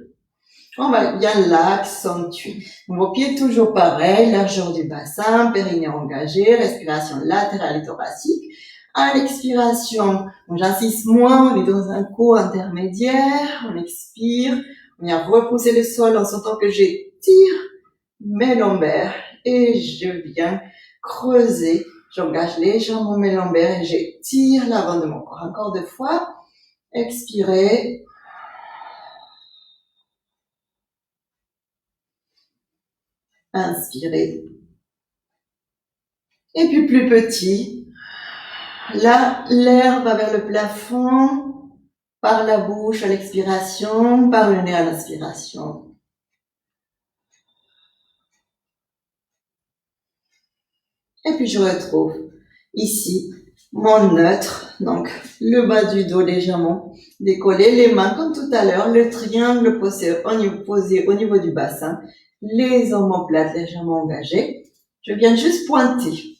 On va bien l'accentuer. Vos pieds toujours pareil, largeur du bassin, périnée engagé, respiration latérale et thoracique. À l'expiration, j'insiste moins, on est dans un cours intermédiaire, on expire, on vient repousser le sol en sentant que j'étire mes lombaires et je viens creuser, j'engage légèrement mes lombaires et j'étire l'avant de mon corps. Encore 2 fois, expirez. Inspirez. Et puis plus petit. Là, l'air va vers le plafond, par la bouche à l'expiration, par le nez à l'inspiration. Et puis je retrouve ici mon neutre, donc le bas du dos légèrement décollé, les mains comme tout à l'heure, le triangle posé au niveau du bassin, les omoplates légèrement engagées. Je viens juste pointer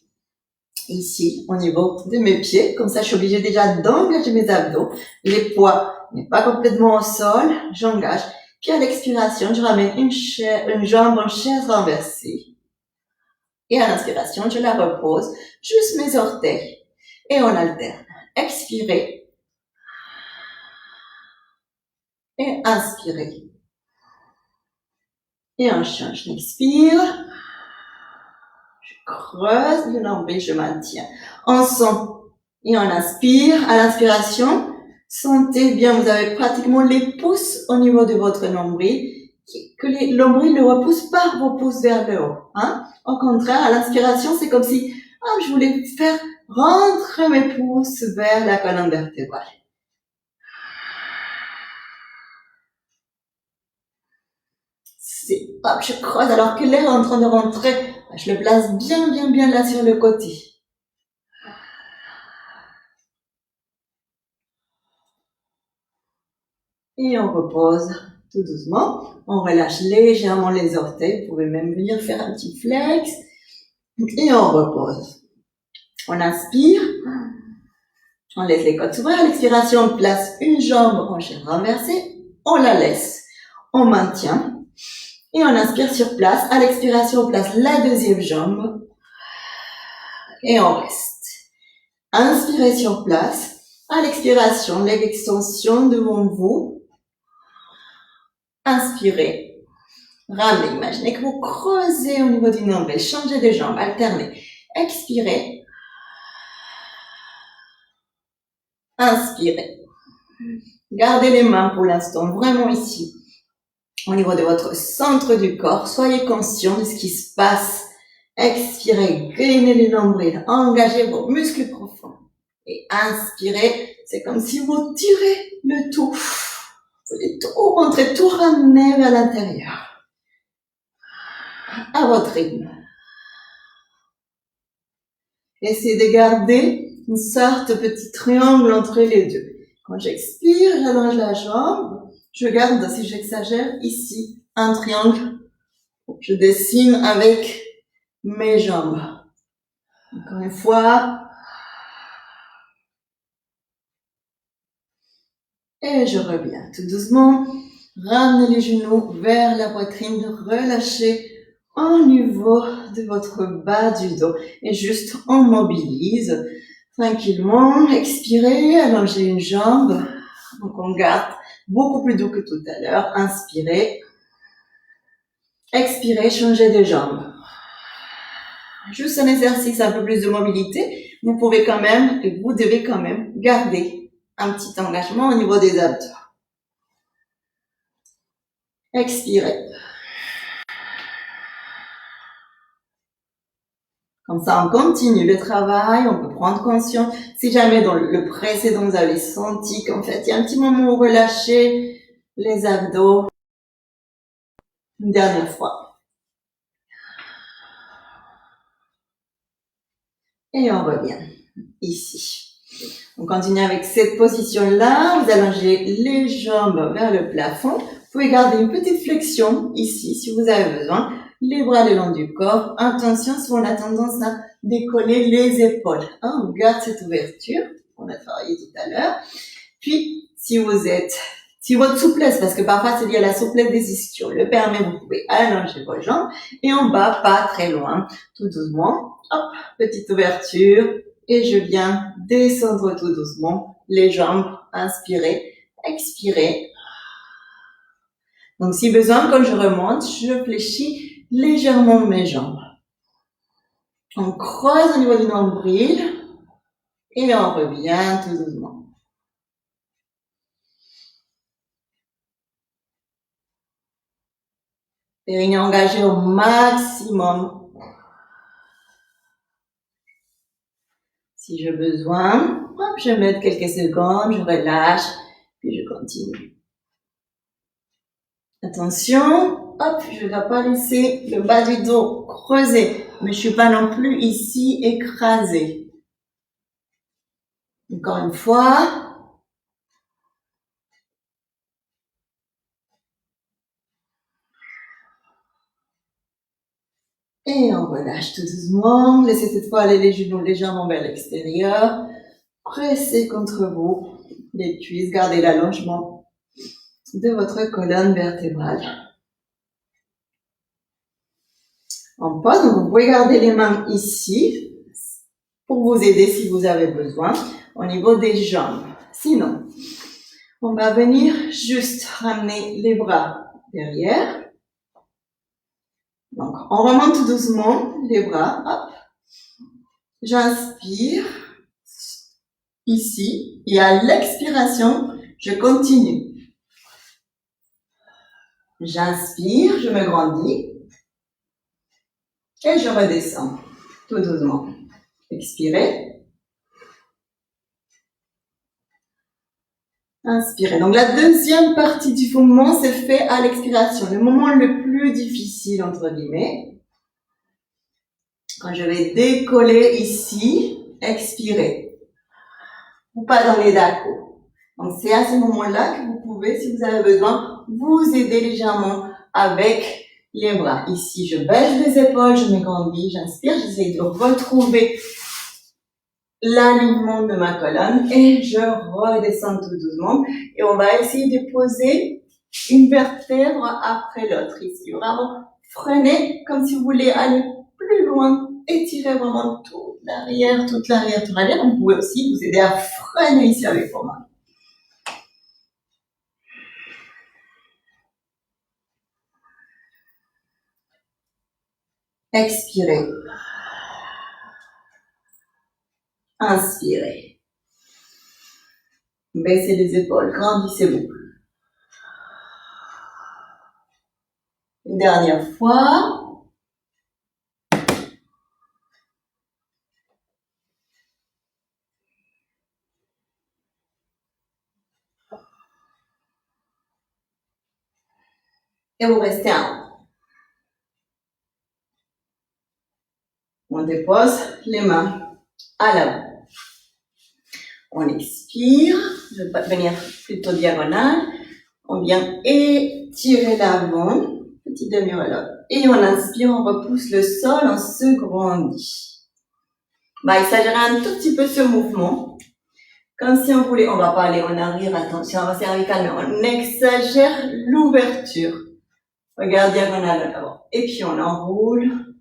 ici, au niveau de mes pieds. Comme ça, je suis obligée déjà d'engager mes abdos. Les poids n'est pas complètement au sol. J'engage. Puis à l'expiration, je ramène une jambe en chaise renversée. Et à l'inspiration, je la repose. Juste mes orteils. Et on alterne. Expirez. Et inspirez. Et on change. J'expire. Creuse le nombril, je maintiens. On sent et on inspire. À l'inspiration, sentez bien, vous avez pratiquement les pouces au niveau de votre nombril, que les nombrils ne repoussent pas vos pouces vers le haut. Hein? Au contraire, à l'inspiration, c'est comme si je voulais faire rentrer mes pouces vers la colonne vertébrale. C'est hop, je creuse alors que l'air est en train de rentrer. Je le place bien là sur le côté. Et on repose tout doucement. On relâche légèrement les orteils. Vous pouvez même venir faire un petit flex. Et on repose. On inspire. On laisse les côtes s'ouvrir. À l'expiration, on place une jambe en chaise renversée. On la laisse. On maintient. Et on inspire sur place. À l'expiration, on place la deuxième jambe. Et on reste. Inspirez sur place. À l'expiration, leg extension devant vous. Inspirez. Ramenez. Imaginez que vous creusez au niveau du nombril. Changez de jambe. Alternez. Expirez. Inspirez. Gardez les mains pour l'instant vraiment ici, au niveau de votre centre du corps. Soyez conscient de ce qui se passe. Expirez, gainez les nombrils, engagez vos muscles profonds. Et inspirez, c'est comme si vous tirez le tout. Vous allez tout rentrer, tout ramener vers l'intérieur. À votre rythme. Essayez de garder une sorte de petit triangle entre les deux. Quand j'expire, j'allonge la jambe. Je garde, si j'exagère, ici, un triangle. Je dessine avec mes jambes. Encore une fois. Et je reviens tout doucement. Ramenez les genoux vers la poitrine. Relâchez au niveau de votre bas du dos. Et juste, on mobilise. Tranquillement, expirez, allongez une jambe. Donc on garde beaucoup plus doux que tout à l'heure. Inspirez. Expirez, changez de jambe. Juste un exercice un peu plus de mobilité. Vous pouvez quand même, et vous devez quand même, garder un petit engagement au niveau des abdos. Expirez. Comme ça, on continue le travail, on peut prendre conscience. Si jamais dans le précédent, vous avez senti qu'en fait, il y a un petit moment où vous relâchez les abdos. Une dernière fois. Et on revient ici. On continue avec cette position-là. Vous allongez les jambes vers le plafond. Vous pouvez garder une petite flexion ici si vous avez besoin. Les bras le long du corps. Attention, si on a tendance à décoller les épaules. On garde cette ouverture qu'on a travaillé tout à l'heure. Puis, si votre souplesse, parce que parfois c'est lié à la souplesse des ischios, le permet, vous pouvez allonger vos jambes. Et en bas, pas très loin, tout doucement. Hop, petite ouverture. Et je viens descendre tout doucement. Les jambes, inspirez, expirez. Donc, si besoin, quand je remonte, je fléchis légèrement mes jambes. On creuse au niveau du nombril et on revient tout doucement. Périnée engagée au maximum. Si j'ai besoin, hop, je mets quelques secondes, je relâche, puis je continue. Attention, hop, je ne dois pas laisser le bas du dos creuser, mais je suis pas non plus ici écrasée. Encore une fois. Et on relâche tout doucement. Laissez cette fois aller les genoux légèrement vers l'extérieur. Pressez contre vous les cuisses. Gardez l'allongement de votre colonne vertébrale. On pose, donc vous pouvez garder les mains ici pour vous aider si vous avez besoin au niveau des jambes. Sinon, on va venir juste ramener les bras derrière. Donc, on remonte tout doucement les bras. Hop. J'inspire ici et à l'expiration, je continue. J'inspire, je me grandis et je redescends tout doucement. Expirez. Inspirez. Donc la deuxième partie du mouvement c'est fait à l'expiration, le moment le plus difficile entre guillemets. Quand je vais décoller ici, expirez. Ou pas dans les dacos. Donc c'est à ce moment-là que vous pouvez, si vous avez besoin, vous aider légèrement avec les bras. Ici, je baisse les épaules, je m'agrandis, j'inspire, j'essaie de retrouver l'alignement de ma colonne et je redescends tout doucement. Et on va essayer de poser une vertèbre après l'autre ici. Vraiment, freinez comme si vous voulez aller plus loin. Étirez vraiment toute l'arrière. Vous pouvez aussi vous aider à freiner ici avec vos mains. Expirez. Inspirez. Baissez les épaules, grandissez-vous. Une dernière fois. Et vous restez en haut. On dépose les mains à l'avant. On expire. Je vais venir plutôt diagonale. On vient étirer l'avant. Petit demi-relâche. Et on inspire, on repousse le sol, on se grandit. Il s'agirait un tout petit peu ce mouvement. Comme si on voulait, on va pas aller en arrière, attention, on va cervical, mais on exagère l'ouverture. Regarde diagonale d'abord. Et puis on enroule.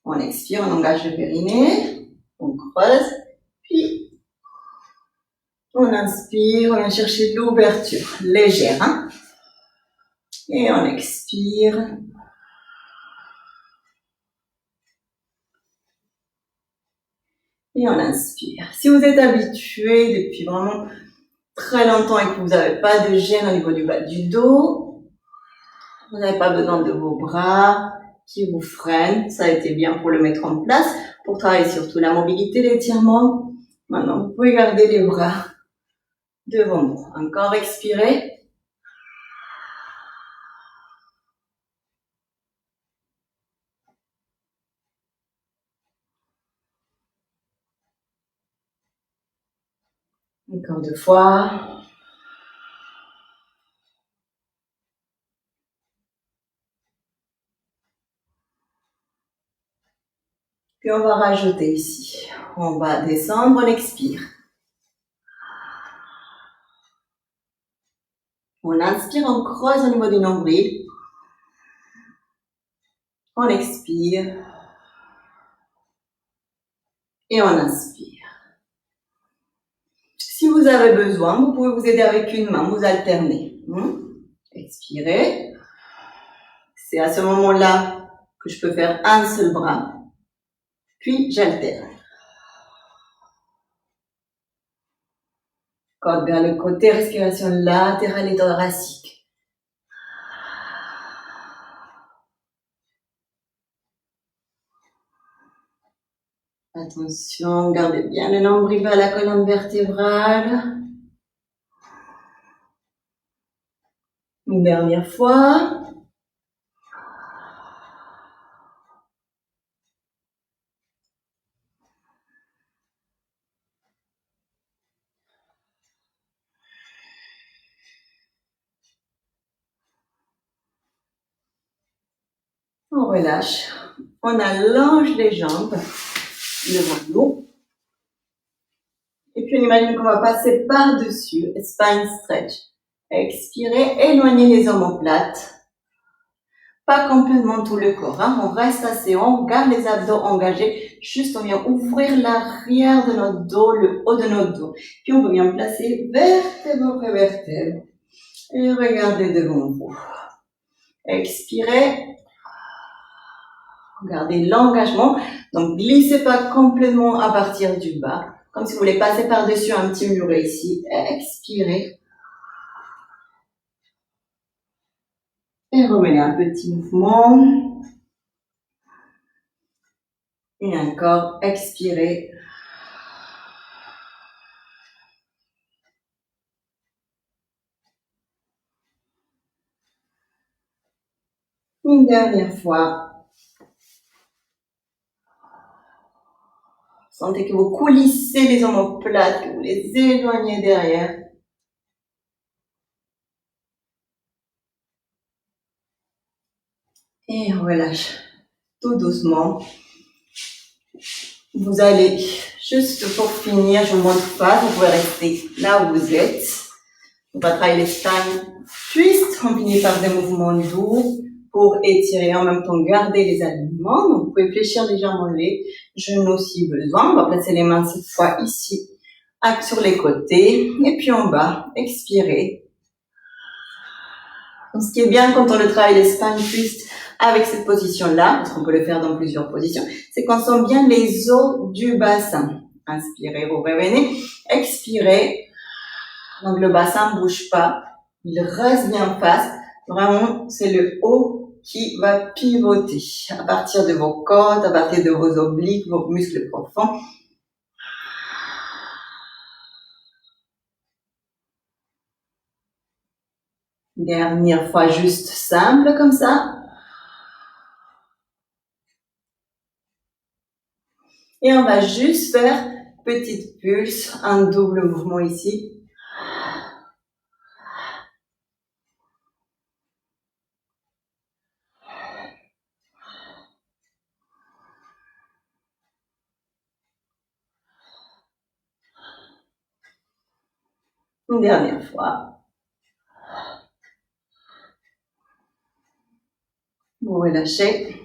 On expire, on engage le périnée. On creuse. Puis on inspire, on vient chercher l'ouverture légère. Hein? Et on expire. Et on inspire. Si vous êtes habitué depuis vraiment très longtemps et que vous n'avez pas de gêne au niveau du bas du dos, vous n'avez pas besoin de vos bras qui vous freinent. Ça a été bien pour le mettre en place, pour travailler surtout la mobilité, l'étirement. Maintenant, vous pouvez garder les bras devant vous. Encore expirez. Encore 2 fois. Puis on va rajouter ici. On va descendre, on expire. On inspire, on creuse au niveau du nombril. On expire. Et on inspire. Si vous avez besoin, vous pouvez vous aider avec une main, vous alternez. Expirez. C'est à ce moment-là que je peux faire un seul bras. Puis j'alterne. Côte vers le côté, respiration latérale et thoracique. Attention, gardez bien le nombril vers la colonne vertébrale. Une dernière fois. On relâche. On allonge les jambes devant nous. Et puis on imagine qu'on va passer par-dessus, spine stretch. Expirez, éloignez les omoplates. Pas complètement tout le corps, hein. On reste assez haut, on garde les abdos engagés. Juste on vient ouvrir l'arrière de notre dos, le haut de notre dos. Puis on vient placer vertèbre après vertèbre. Et regardez devant vous. Expirez. Gardez l'engagement. Donc glissez pas complètement à partir du bas. Comme si vous voulez passer par-dessus un petit mur ici. Expirez. Et revenez un petit mouvement. Et encore, expirez. Une dernière fois. Sentez que vous coulissez les omoplates, que vous les éloignez derrière. Et on relâche tout doucement. Vous allez, juste pour finir, je vous montre pas, vous pouvez rester là où vous êtes. On va travailler l'espine twist. On finit par des mouvements doux pour étirer en même temps garder les alignements. Donc, vous pouvez fléchir légèrement les genoux si besoin. On va placer les mains cette fois ici, sur les côtés et puis en bas. Expirez. Donc, ce qui est bien quand on le travaille les spine twist avec cette position-là, parce qu'on peut le faire dans plusieurs positions, c'est qu'on sent bien les os du bassin. Inspirez, vous revenez. Expirez. Donc, le bassin ne bouge pas. Il reste bien en face. Vraiment, c'est le haut qui va pivoter à partir de vos côtes, à partir de vos obliques, vos muscles profonds. Dernière fois, juste simple comme ça. Et on va juste faire petite pulse, un double mouvement ici. Une dernière fois. Vous relâchez.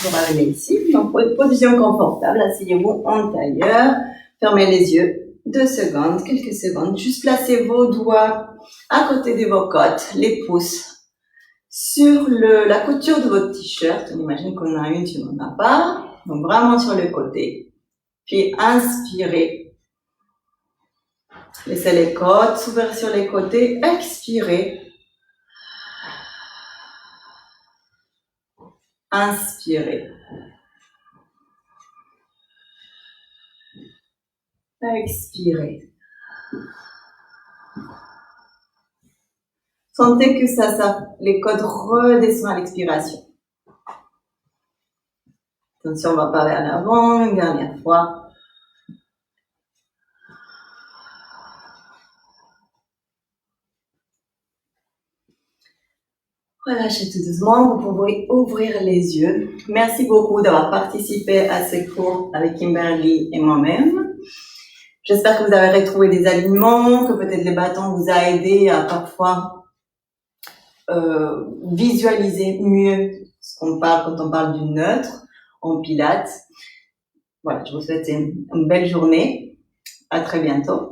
Vous revenez ici. Donc, position confortable. Asseyez-vous en tailleur. Fermez les yeux. 2 secondes, quelques secondes. Juste placez vos doigts à côté de vos côtes, les pouces sur la couture de votre t-shirt. On imagine qu'on a une, si on n'en a pas. Donc, vraiment sur le côté. Puis, inspirez. Laissez les côtes s'ouvrir sur les côtés. Expirez. Inspirez. Expirez. Sentez que les côtes redescendent à l'expiration. Attention, on va pas vers l'avant, une dernière fois. Relâchez tout doucement, vous pouvez ouvrir les yeux. Merci beaucoup d'avoir participé à ces cours avec Kimberly et moi-même. J'espère que vous avez retrouvé des alignements, que peut-être les bâtons vous a aidé à parfois visualiser mieux ce qu'on parle quand on parle du neutre en pilates. Voilà, je vous souhaite une belle journée. À très bientôt.